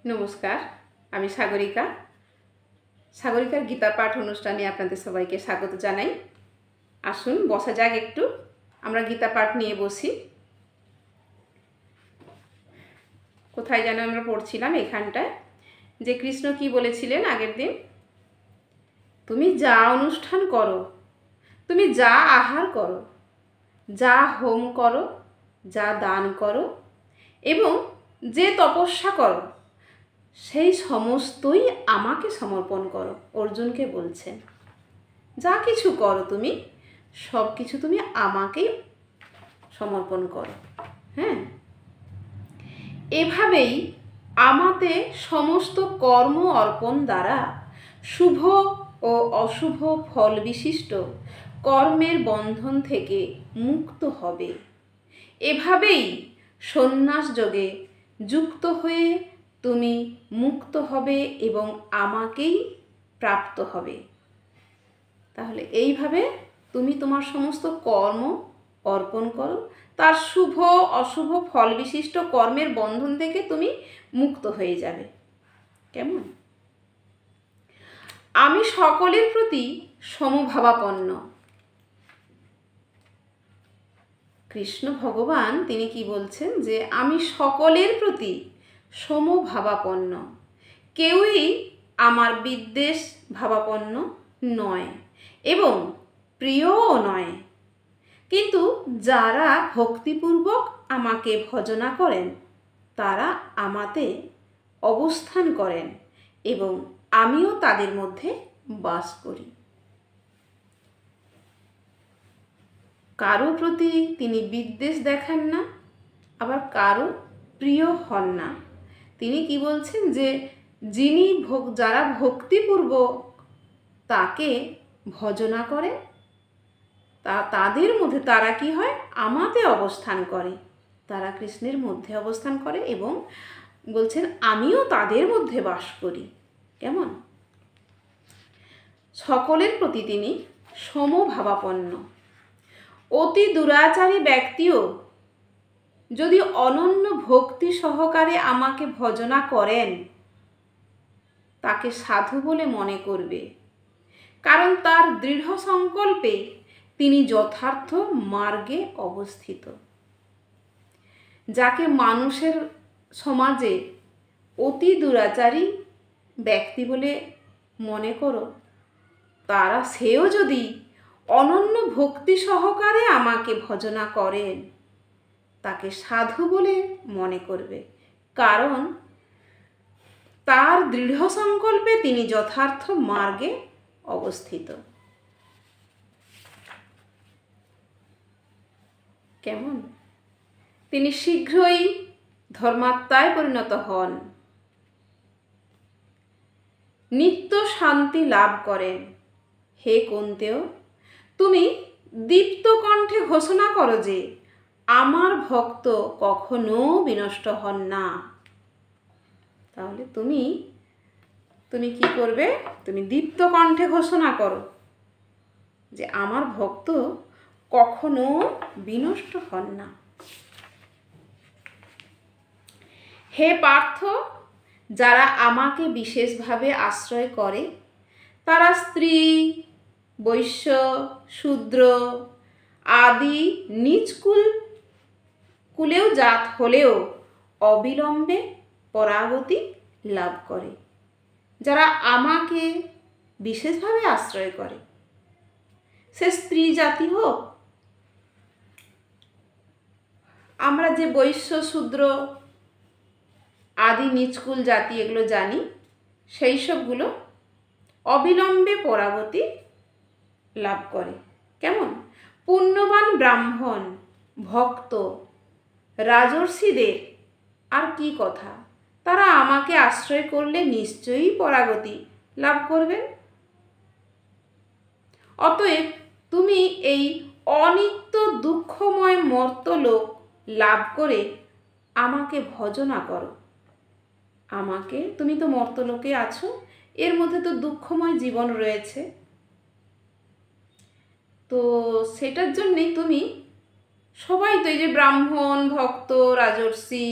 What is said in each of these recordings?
নমস্কার, আমি সাগরিকা। সাগরিকার গীতা পাঠ অনুষ্ঠানে আপনাদের সবাইকে স্বাগত জানাই। আসুন বসা যাক, একটু আমরা গীতা পাঠ নিয়ে বসি। কোথায় যেন আমরা পড়ছিলাম, এখানটায় যে কৃষ্ণ কি বলেছিলেন আগের দিন, তুমি যা অনুষ্ঠান করো, তুমি যা আহার করো, যা হোম করো, যা দান করো এবং যে তপস্যা করো, সেই সমস্তই আমাকে সমর্পণ করো। অর্জুনকে বলছেন, যা কিছু করো তুমি, সব কিছু তুমি আমাকেই সমর্পণ করো। হ্যাঁ, এভাবেই আমাতে সমস্ত কর্ম অর্পণ দ্বারা শুভ ও অশুভ ফল বিশিষ্ট কর্মের বন্ধন থেকে মুক্ত হবে। এভাবেই সন্ন্যাস যোগে যুক্ত হয়ে তুমি মুক্ত হবে এবং আমাকেই প্রাপ্ত হবে। তাহলে এইভাবে তুমি তোমার সমস্ত কর্ম অর্পণ করো, তার শুভ অশুভ ফল বিশিষ্ট কর্মের বন্ধন থেকে তুমি মুক্ত হয়ে যাবে। কেমন? আমি সকলের প্রতি সমভাবাপন্ন। কৃষ্ণ ভগবান তিনি কি বলছেন, যে আমি সকলের প্রতি সমভাবাপন্ন, কেউই আমার বিদ্বেষ ভাবাপন্ন নয় এবং প্রিয়ও নয়। কিন্তু যারা ভক্তিপূর্বক আমাকে ভজনা করেন তারা আমাতে অবস্থান করেন এবং আমিও তাদের মধ্যে বাস করি। কারো প্রতি তিনি বিদ্বেষ দেখান না, আবার কারো প্রিয় হন না। তিনি কি বলছেন, যে যিনি যারা ভক্তিপূর্বক তাকে ভজনা করে তাদের মধ্যে তারা কি হয়, আমাতে অবস্থান করে, তারা কৃষ্ণের মধ্যে অবস্থান করে এবং বলছেন আমিও তাদের মধ্যে বাস করি। কেমন? সকলের প্রতি তিনি সমভাবাপন্ন। অতি দুরাচারী ব্যক্তিও যদি অনন্য ভক্তি সহকারে আমাকে ভজনা করেন তাকে সাধু বলে মনে করবে, কারণ তার দৃঢ় সংকল্পে তিনি যথার্থ মার্গে অবস্থিত। যাকে মানুষের সমাজে অতি দুরাচারী ব্যক্তি বলে মনে করো, সেও যদি অনন্য ভক্তি সহকারে আমাকে ভজনা করেন তাকে সাধু বলে মনে করবে, কারণ তার দৃঢ় সংকল্পে তিনি যথার্থ মার্গে অবস্থিত। কেমন? তিনি শীঘ্রই ধর্মাত্মায় পরিণত হন, নিত্য শান্তি লাভ করেন। হে কুন্তেয়, তুমি দীপ্ত কণ্ঠে ঘোষণা করো যে আমার ভক্ত কখনো বিনষ্ট হন না। তাহলে তুমি কি করবে? তুমি দীপ্ত কণ্ঠে ঘোষণা করো যে আমার ভক্ত কখনো বিনষ্ট হন না। হে পার্থ, যারা আমাকে বিশেষভাবে আশ্রয় করে তারা স্ত্রী, বৈশ্য, শূদ্র আদি নিজ কুলেও জাত হলেও অবিলম্বে পরাগতি লাভ করে। যারা আমাকে বিশেষভাবে আশ্রয় করে, সে স্ত্রী জাতি হোক, আমরা যে বৈশ্য, শূদ্র আদি নিচকুল জাতি এগুলো জানি, সেই সবগুলো অবিলম্বে পরাগতি লাভ করে। কেমন? পুণ্যবান ব্রাহ্মণ, ভক্ত, রাজর্ষিদের আর কি কথা, তারা আমাকে আশ্রয় করলে নিশ্চয়ই পরাগতি লাভ করবেন। অতএব তুমি এই অনিত্য দুঃখময় মর্তলোক লাভ করে আমাকে ভজনা করো। তুমি তো মর্তলোকে আছো, এর মধ্যে তো দুঃখময় জীবন রয়েছে, তো সেটার জন্যেই তুমি সবাই তো এই যে ব্রাহ্মণ, ভক্ত, রাজর্ষি,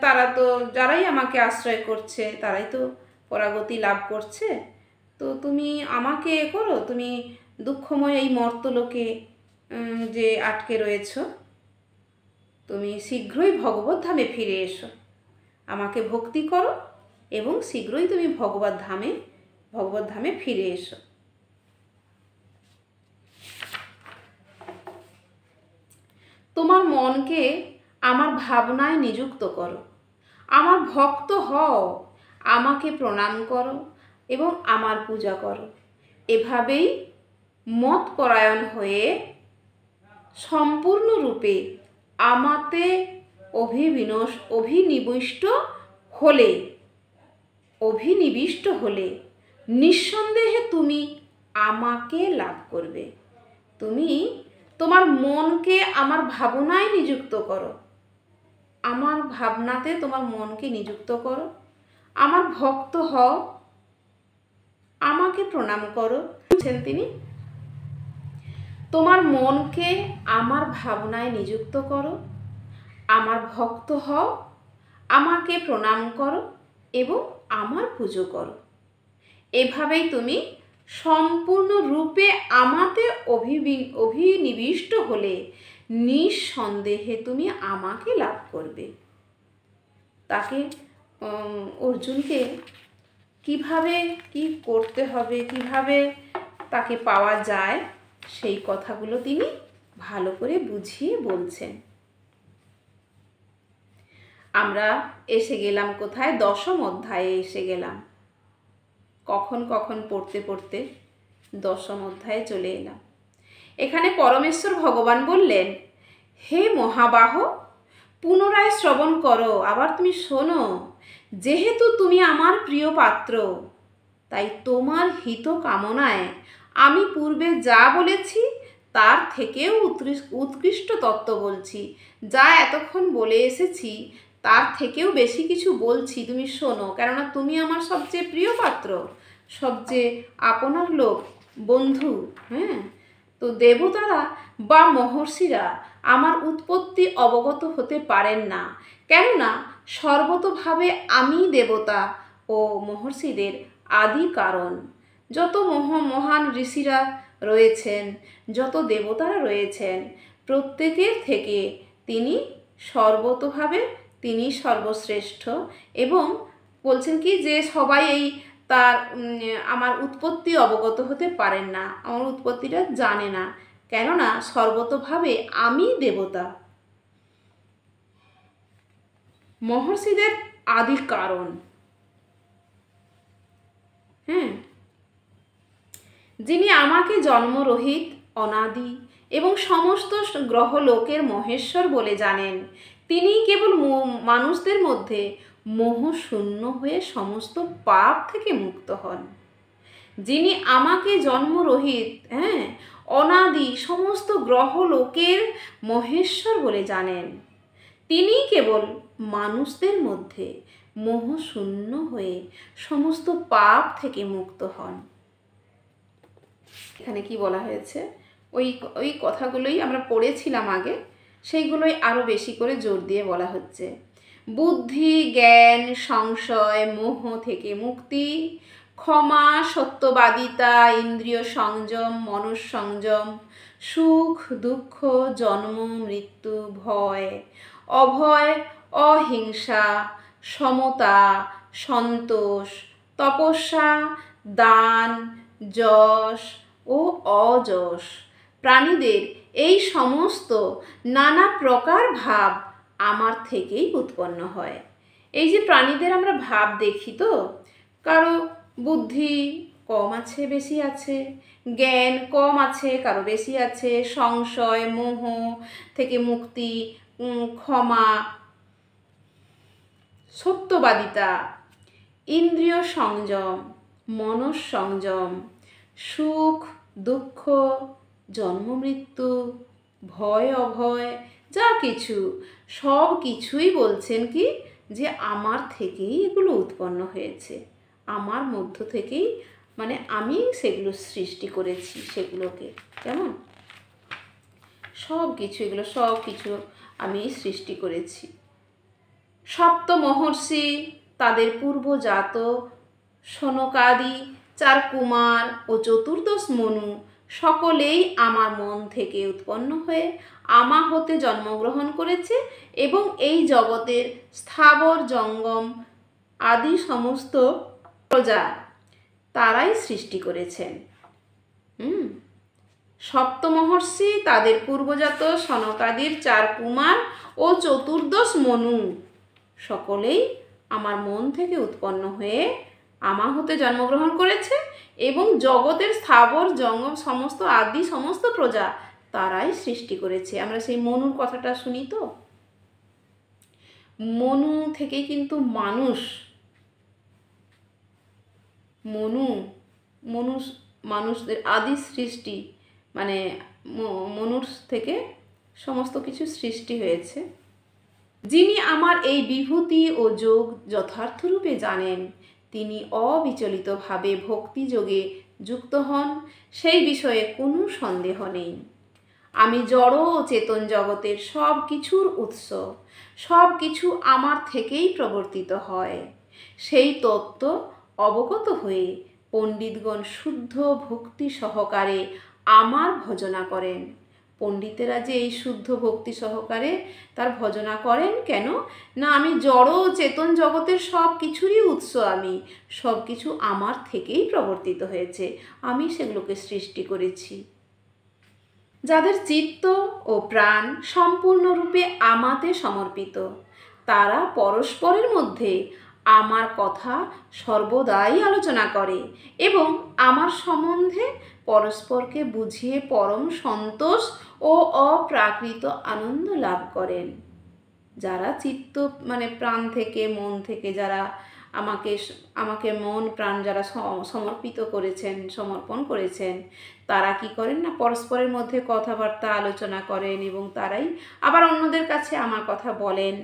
তারা তো যারাই আমাকে আশ্রয় করছে তারাই তো পরাগতি লাভ করছে। তো তুমি আমাকে করো, তুমি দুঃখময় এই মর্তলোকে যে আটকে রয়েছ, তুমি শীঘ্রই ভগবত ধামে ফিরে এসো, আমাকে ভক্তি করো এবং শীঘ্রই তুমি ভগবত ধামে ফিরে এসো। তোমার মনকে আমার ভাবনায় নিযুক্ত করো, আমার ভক্ত হও, আমাকে প্রণাম করো এবং আমার পূজা করো। এভাবেই মতপরায়ণ হয়ে সম্পূর্ণরূপে আমাতে অভিনিবিষ্ট হলে নিঃসন্দেহে তুমি আমাকে লাভ করবে। তুমি তোমার মনকে আমার ভাবনায় নিযুক্ত করো, আমার ভাবনাতে তোমার মনকে নিযুক্ত করো, আমার ভক্ত হও, আমাকে প্রণাম করো। বলছেন তিনি, তোমার মনকে আমার ভাবনায় নিযুক্ত করো, আমার ভক্ত হও, আমাকে প্রণাম করো এবং আমার পুজো করো। এভাবেই তুমি সম্পূর্ণরূপে আমাতে অভিনিবিষ্ট হলে নিঃসন্দেহে তুমি আমাকে লাভ করবে। তাকে অর্জুনকে কিভাবে কি করতে হবে, কিভাবে তাকে পাওয়া যায়, সেই কথাগুলো তিনি ভালো করে বুঝিয়ে বলছেন। আমরা এসে গেলাম কোথায়? 10ম অধ্যায়ে এসে গেলাম। কখন পড়তে পড়তে 10ম অধ্যায়ে চলে এলাম। এখানে পরমেশ্বর ভগবান বললেন, হে মহাবাহ, পুনরায় শ্রবণ করো, আবার তুমি শোনো। যেহেতু তুমি আমার প্রিয় পাত্র, তাই তোমার হিত কামনায় আমি পূর্বে যা বলেছি তার থেকেও উৎকৃষ্ট তত্ত্ব বলছি। যা এতক্ষণ বলে এসেছি তার থেকেও বেশি কিছু বলছি, তুমি শোনো। কেননা তুমি আমার সবচেয়ে প্রিয় পাত্র, সবচেয়ে আপনার লোক, বন্ধু। তো দেবতারা বা মহর্ষিরা আমার উৎপত্তি অবগত হতে পারেন না, কেননা সর্বতোভাবে আমি দেবতা ও মহর্ষিদের আদি কারণ। যত মহান ঋষিরা রয়েছেন, যত দেবতারা রয়েছেন, প্রত্যেকের থেকে তিনি সর্বতোভাবে তিনি সর্বশ্রেষ্ঠ। এবং বলছেন কি যে সবাই আমার উৎপত্তি অবগত হতে পারেন না, আমার উৎপত্তিটা জানে না, কেননা সর্বতোভাবে আমি দেবতা, মহর্ষিদের আদি কারণ। যিনি আমাকে জন্মরহিত, অনাদি এবং সমস্ত গ্রহলোকের মহেশ্বর বলে জানেন, তিনি কেবল মানুষদের মধ্যে মোহশূন্য হয়ে সমস্ত পাপ থেকে মুক্ত হন। যিনি আমাকে জন্মরহিত, অনাদি সমস্ত গ্রহলোকের মহেশ্বর বলে জানেন, তিনি কেবল মানুষদের মধ্যে মোহশূন্য হয়ে সমস্ত পাপ থেকে মুক্ত হন। এখানে কি বলা হয়েছে, ওই কথাগুলোই আমরা পড়েছিলাম আগে, সেইগুলোই আরও বেশি করে জোর দিয়ে বলা হচ্ছে। বুদ্ধি, জ্ঞান, সংশয়, মোহ থেকে মুক্তি, ক্ষমা, সত্যবাদিতা, ইন্দ্রিয় সংযম, মনঃসংযম, সুখ দুঃখ, জন্ম মৃত্যু, ভয়, অভয়, অহিংসা, সমতা, সন্তোষ, তপস্যা, দান, যশ ও অযশ, প্রাণীদের এই সমস্ত নানা প্রকার ভাব আমার থেকেই উৎপন্ন হয়। এই যে প্রাণীদের আমরা ভাব দেখি, তো কারো বুদ্ধি কম আছে, বেশি আছে, জ্ঞান কম আছে, কারো বেশি আছে, সংশয়, মোহ থেকে মুক্তি, ক্ষমা, সত্যবাদিতা, ইন্দ্রিয় সংযম, মনঃসংযম, সুখ দুঃখ, জন্ম মৃত্যু, ভয় অভয়, যা কিছু সব কিছুই বলছেন কি যে আমার থেকেই এগুলো উৎপন্ন হয়েছে, আমার মধ্য থেকেই, মানে আমি সেগুলো সৃষ্টি করেছি, সেগুলোকে কেমন সব কিছু, এগুলো সব কিছু আমি সৃষ্টি করেছি। সপ্ত মহর্ষি, তাদের পূর্বজাত সনকাদি, 4 কুমার ও 14 মনু সকলেই আমার মন থেকে উৎপন্ন হয়ে আমা হতে জন্মগ্রহণ করেছে এবং এই জগতের স্থাবর জঙ্গম আদি সমস্ত প্রজা তারাই সৃষ্টি করেছেন। সপ্তমহর্ষি, তাদের পূর্বজাত সনকাদির 4 কুমার ও 14 মনু সকলেই আমার মন থেকে উৎপন্ন হয়ে আমা হতে জন্মগ্রহণ করেছে এবং জগতের স্থাবর জঙ্গম সমস্ত আদি সমস্ত প্রজা তারাই সৃষ্টি করেছে। আমরা সেই মনুর কথাটা শুনি তো, মনু থেকে কিন্তু মানুষদের আদি সৃষ্টি, মানে মনুর থেকে সমস্ত কিছু সৃষ্টি হয়েছে। যিনি আমার এই বিভূতি ও যোগ যথার্থরূপে জানেন, তিনি অবিচলিতভাবে ভক্তিযোগে যুক্ত হন, সেই বিষয়ে কোনো সন্দেহ নেই। আমি জড় ও চেতন জগতের সব কিছুর উৎস, সব কিছু আমার থেকেই প্রবর্তিত হয়, সেই তত্ত্ব অবগত হয়ে পণ্ডিতগণ শুদ্ধ ভক্তি সহকারে আমার ভজনা করেন। পণ্ডিতেরা যে এই শুদ্ধ ভক্তি সহকারে তার ভজনা করেন কেন না, আমি জড় ও চেতন জগতের সব কিছুরই উৎস, আমি সব কিছু আমার থেকেই প্রবর্তিত হয়েছে, আমি সেগুলোকে সৃষ্টি করেছি। যাদের চিত্ত ও প্রাণ সম্পূর্ণরূপে আমাতে সমর্পিত, তারা পরস্পরের মধ্যে আমার কথা সর্বদাই আলোচনা করে এবং আমার সম্বন্ধে পরস্পরকে বুঝিয়ে পরম সন্তোষ ও অপ্রাকৃত আনন্দ লাভ করেন। যারা চিত্ত মানে প্রাণ থেকে মন থেকে যারা আমাকে মন প্রাণ যারা সমর্পিত করেছেন, সমর্পণ করেছেন, তারা কি করেন না, পরস্পরের মধ্যে কথাবার্তা আলোচনা করেন এবং তারাই আবার অন্যদের কাছে আমার কথা বলেন।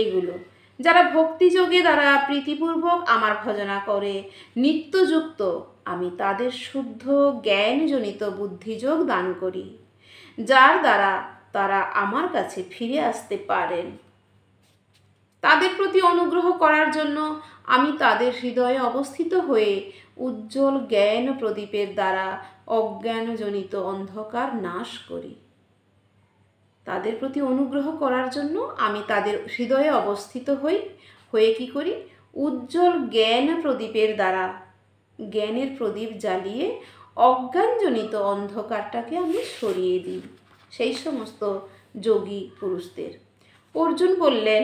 এইগুলো যারা ভক্তিযোগে দ্বারা প্রীতিপূর্বক আমার ভজনা করে নিত্যযুক্ত, আমি তাদের শুদ্ধ জ্ঞানজনিত বুদ্ধিযোগ দান করি, যার দ্বারা তারা আমার কাছে ফিরে আসতে পারেন। তাদের প্রতি অনুগ্রহ করার জন্য আমি তাদের হৃদয়ে অবস্থিত হয়ে উজ্জ্বল জ্ঞান প্রদীপের দ্বারা অজ্ঞানজনিত অন্ধকার নাশ করি। তাদের প্রতি অনুগ্রহ করার জন্য আমি তাদের হৃদয়ে অবস্থিত হয়ে কি করি, উজ্জ্বল জ্ঞান প্রদীপের দ্বারা জ্ঞানের প্রদীপ জ্বালিয়ে অজ্ঞানজনিত অন্ধকারটাকে আমি সরিয়ে দিই সেই সমস্ত যোগী পুরুষদের। অর্জুন বললেন,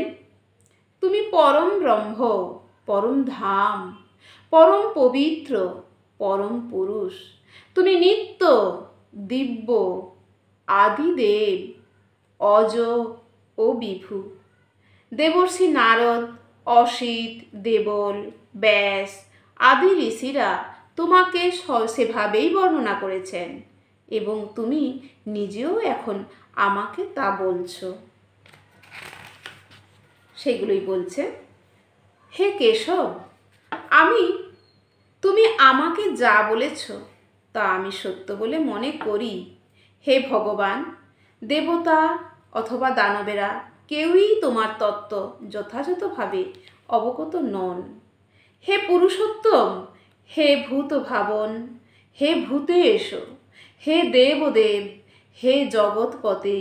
তুমি পরম ব্রহ্ম, পরম ধাম, পরম পবিত্র, পরম পুরুষ। তুমি নিত্য, দিব্য, আদিদেব, অজ ও বিভু। দেবর্ষি নারদ, অসিত, দেবল, ব্যাস আদি ঋষিরা তোমাকে সেভাবেই বর্ণনা করেছেন এবং তুমি নিজেও এখন আমাকে তা বলছো। সেগুলোই বলছে, হে কেশব, তুমি আমাকে যা বলেছ তা আমি সত্য বলে মনে করি। হে ভগবান, দেবতা অথবা দানবেরা কেউই তোমার তত্ত্ব যথাযথভাবে অবগত নন। হে পুরুষোত্তম, হে ভূত ভাবন, হে ভূতেশ, হে দেবদেব, হে জগৎপতে,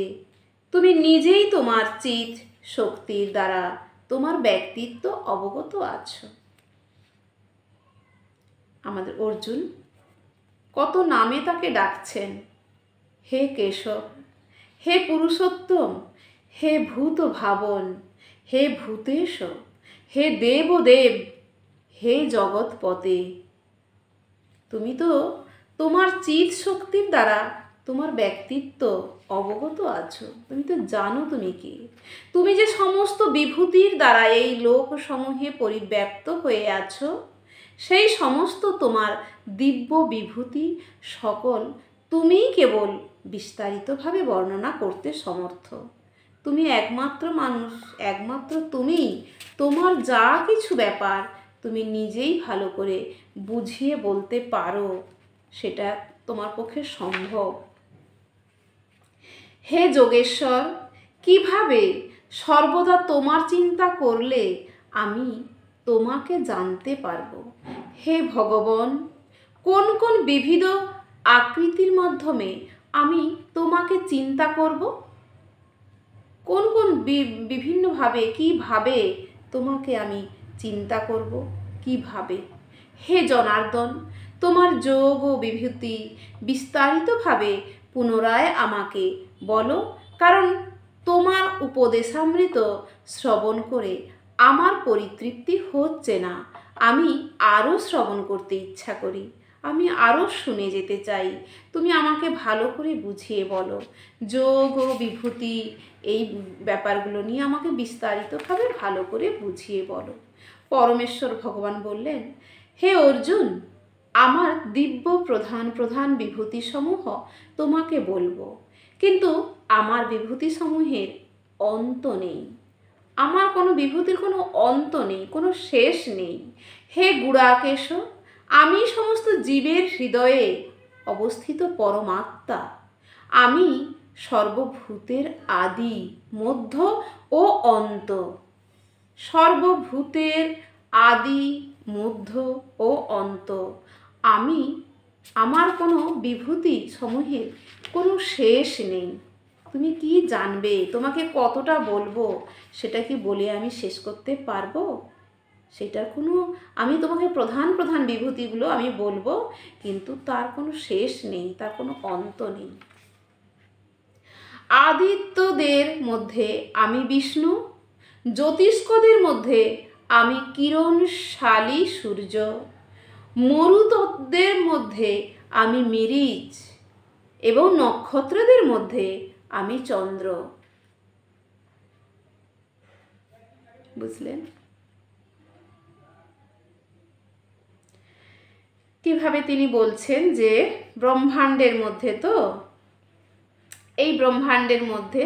তুমি নিজেই তোমার চিৎ শক্তির দ্বারা তোমার ব্যক্তিত্ব অবগত আছো। আমাদের অর্জুন কত নামে তাকে ডাকছেন, হে কেশব, হে পুরুষোত্তম, হে ভূত ভাবন, হে ভূতেশ, হে দেবদেব, হে জগৎপতে। তুমি তো তোমার চিৎ শক্তির দ্বারা তোমার ব্যক্তিত্ব অবগত আছো, তুমি তো জানো তুমি কি। তুমি যে সমস্ত বিভূতির দ্বারা এই লোকসমূহে পরিব্যাপ্ত হয়ে আছো, সেই সমস্ত তোমার দিব্য বিভূতি সকল তুমিই কেবল বিস্তারিতভাবে বর্ণনা করতে সমর্থ। তুমি একমাত্র মানুষ, একমাত্র তুমি তোমার যা কিছু ব্যাপার তুমি নিজেই ভালো করে বুঝিয়ে বলতে পারো, সেটা তোমার পক্ষে সম্ভব। হে যোগেশ্বর, কিভাবে সর্বদা তোমার চিন্তা করলে আমি তোমাকে জানতে পারবো। হে ভগবান, কোন কোন বিবিধ আকৃতির মাধ্যমে আমি তোমাকে চিন্তা করব? কোন কোন বিভিন্নভাবে কিভাবে তোমাকে আমি চিন্তা করব? কিভাবে? হে জনার্দন, তোমার যোগ ও বিভূতি বিস্তারিতভাবে পুনরায় আমাকে বলো, কারণ তোমার উপদেশামৃত শ্রবণ করে আমার পরিতৃপ্তি হচ্ছে না। আমি আরও শ্রবণ করতে ইচ্ছা করি, আমি আরও শুনে যেতে চাই। তুমি আমাকে ভালো করে বুঝিয়ে বলো। যোগ ও বিভূতি এই ব্যাপারগুলো নিয়ে আমাকে বিস্তারিতভাবে ভালো করে বুঝিয়ে বলো। পরমেশ্বর ভগবান বললেন, হে অর্জুন, আমার দিব্য প্রধান প্রধান বিভূতিসমূহ তোমাকে বলবো, কিন্তু আমার বিভূতিসমূহের অন্ত নেই। আমার কোনো বিভূতির কোনো অন্ত নেই, কোনো শেষ নেই। হে গুড়াকেশ, আমি সমস্ত জীবের হৃদয়ে অবস্থিত পরমাত্মা। আমি সর্বভূতের আদি, মধ্য ও অন্ত। সর্বভূতের আদি, মধ্য ও অন্ত। আমি, আমার কোনো বিভূতি সমূহের কোনো শেষ নেই। তুমি কি জানবে? তোমাকে কতটা বলবো, সেটা কি বলে আমি শেষ করতে পারবো? সেটার কোনো, আমি তোমাকে প্রধান প্রধান বিভূতিগুলো আমি বলবো, কিন্তু তার কোনো শেষ নেই, তার কোনো অন্ত নেই। আদিত্যদের মধ্যে আমি বিষ্ণু, জ্যোতিষ্কদের মধ্যে আমি কিরণশালী সূর্য, মরুতত্ত্বের মধ্যে আমি মরিচ এবং নক্ষত্রদের মধ্যে আমি চন্দ্র। বুঝলেন কিভাবে তিনি বলছেন যে ব্রহ্মাণ্ডের মধ্যে, তো এই ব্রহ্মাণ্ডের মধ্যে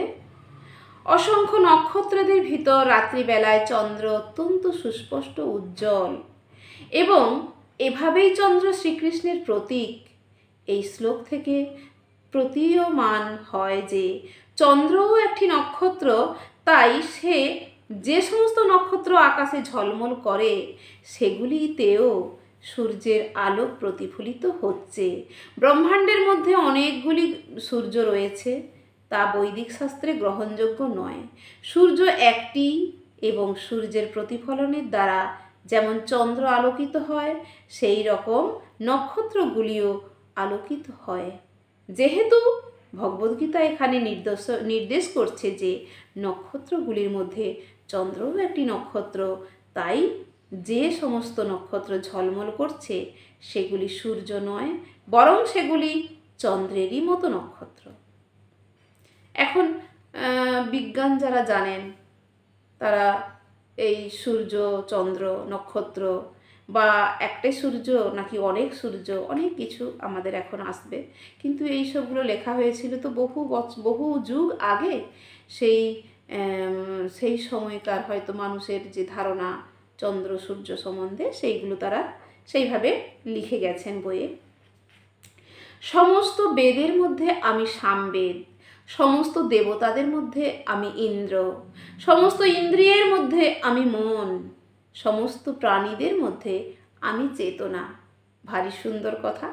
অসংখ্য নক্ষত্রদের ভিতর রাত্রিবেলায় চন্দ্র অত্যন্ত সুস্পষ্ট উজ্জ্বল, এবং এভাবেই চন্দ্র শ্রীকৃষ্ণের প্রতীক। এই শ্লোক থেকে প্রতীয়মান হয় যে চন্দ্রও একটি নক্ষত্র, তাই সে যে সমস্ত নক্ষত্র আকাশে ঝলমল করে সেগুলিতেও সূর্যের আলো প্রতিফলিত হচ্ছে। ব্রহ্মাণ্ডের মধ্যে অনেকগুলি সূর্য রয়েছে, তা বৈদিক শাস্ত্রে গ্রহণযোগ্য নয়। সূর্য একটি, এবং সূর্যের প্রতিফলনের দ্বারা যেমন চন্দ্র আলোকিত হয়, সেই রকম নক্ষত্রগুলিও আলোকিত হয়। যেহেতু ভগবদ্গীতা এখানে নির্দেশ করছে যে নক্ষত্রগুলির মধ্যে চন্দ্রও একটি নক্ষত্র, তাই যে সমস্ত নক্ষত্র ঝলমল করছে সেগুলি সূর্য নয়, বরং সেগুলি চন্দ্রেরই মতো নক্ষত্র। এখন বিজ্ঞান যারা জানেন তারা এই সূর্য, চন্দ্র, নক্ষত্র বা একটাই সূর্য নাকি অনেক সূর্য, অনেক কিছু আমাদের এখন আসবে, কিন্তু এই সবগুলো লেখা হয়েছিল তো বহু যুগ আগে। সেই সময়কার হয়তো মানুষের যে ধারণা চন্দ্র সূর্য সম্বন্ধে, সেইগুলো তারা সেইভাবে লিখে গেছেন বইয়ে। সমস্ত বেদের মধ্যে আমি সামবেদ, সমস্ত দেবতাদের মধ্যে আমি ইন্দ্র, সমস্ত ইন্দ্রিয়ের মধ্যে আমি মন, সমস্ত প্রাণীদের মধ্যে আমি চেতনা। ভারী সুন্দর কথা।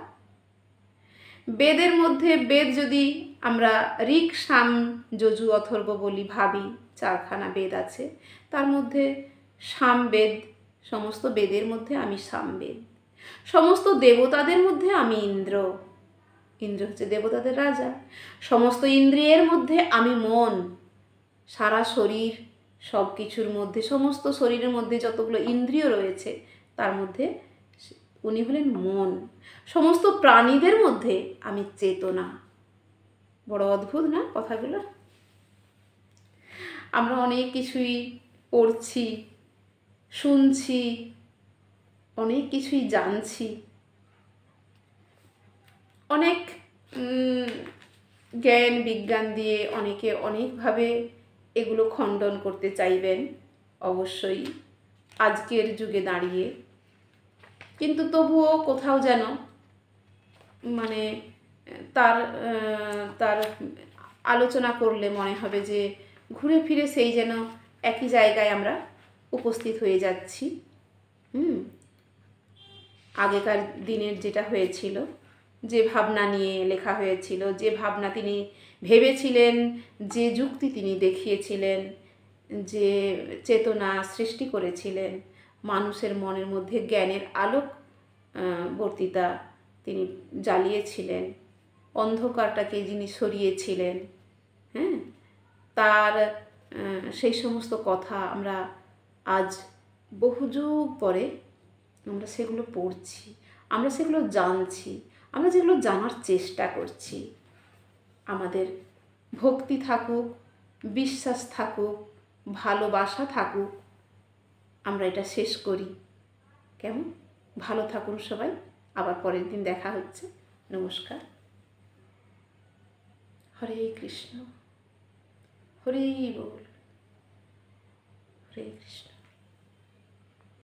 বেদের মধ্যে, বেদ যদি আমরা ঋক, সাম, যজু, অথর্ব বলি, ভাবি, চারখানা বেদ আছে, তার মধ্যে সামবেদ, সমস্ত বেদের মধ্যে আমি সামবেদ। সমস্ত দেবতাদের মধ্যে আমি ইন্দ্র, ইন্দ্র হচ্ছে দেবতাদের রাজা। সমস্ত ইন্দ্রিয়ের মধ্যে আমি মন, সারা শরীর, সব কিছুর মধ্যে, সমস্ত শরীরের মধ্যে যতগুলো ইন্দ্রিয় রয়েছে তার মধ্যে উনি হলেন মন। সমস্ত প্রাণীদের মধ্যে আমি চেতনা। বড় অদ্ভুত না কথাগুলো? আমরা অনেক কিছুই পড়ছি, শুনছি, অনেক কিছুই জানছি, অনেক জ্ঞান বিজ্ঞান দিয়ে অনেকে অনেকভাবে এগুলো খণ্ডন করতে চাইবেন অবশ্যই আজকের যুগে দাঁড়িয়ে, কিন্তু তবুও কোথাও যেন মানে তার আলোচনা করলে মনে হবে যে ঘুরে ফিরে সেই যেন একই জায়গায় আমরা উপস্থিত হয়ে যাচ্ছি। আগেকার দিনের যেটা হয়েছিল, যে ভাবনা নিয়ে লেখা হয়েছিল, যে ভাবনা তিনি ভেবেছিলেন, যে যুক্তি তিনি দেখিয়েছিলেন, যে চেতনা সৃষ্টি করেছিলেন, মানুষের মনের মধ্যে জ্ঞানের আলোক বর্তিতা তিনি জ্বালিয়েছিলেন, অন্ধকারটাকে যিনি সরিয়েছিলেন, হ্যাঁ, তার সেই সমস্ত কথা আমরা আজ বহু যুগ পরে আমরা সেগুলো পড়ছি, আমরা সেগুলো জানছি, আমরা যেগুলো জানার চেষ্টা করছি। আমাদের ভক্তি থাকুক, বিশ্বাস থাকুক, ভালোবাসা থাকুক, আমরা এটা শেষ করি। কেমন? ভালো থাকুন সবাই, আবার পরের দিন দেখা হচ্ছে। নমস্কার। হরে কৃষ্ণ, হরে বল, হরে কৃষ্ণ।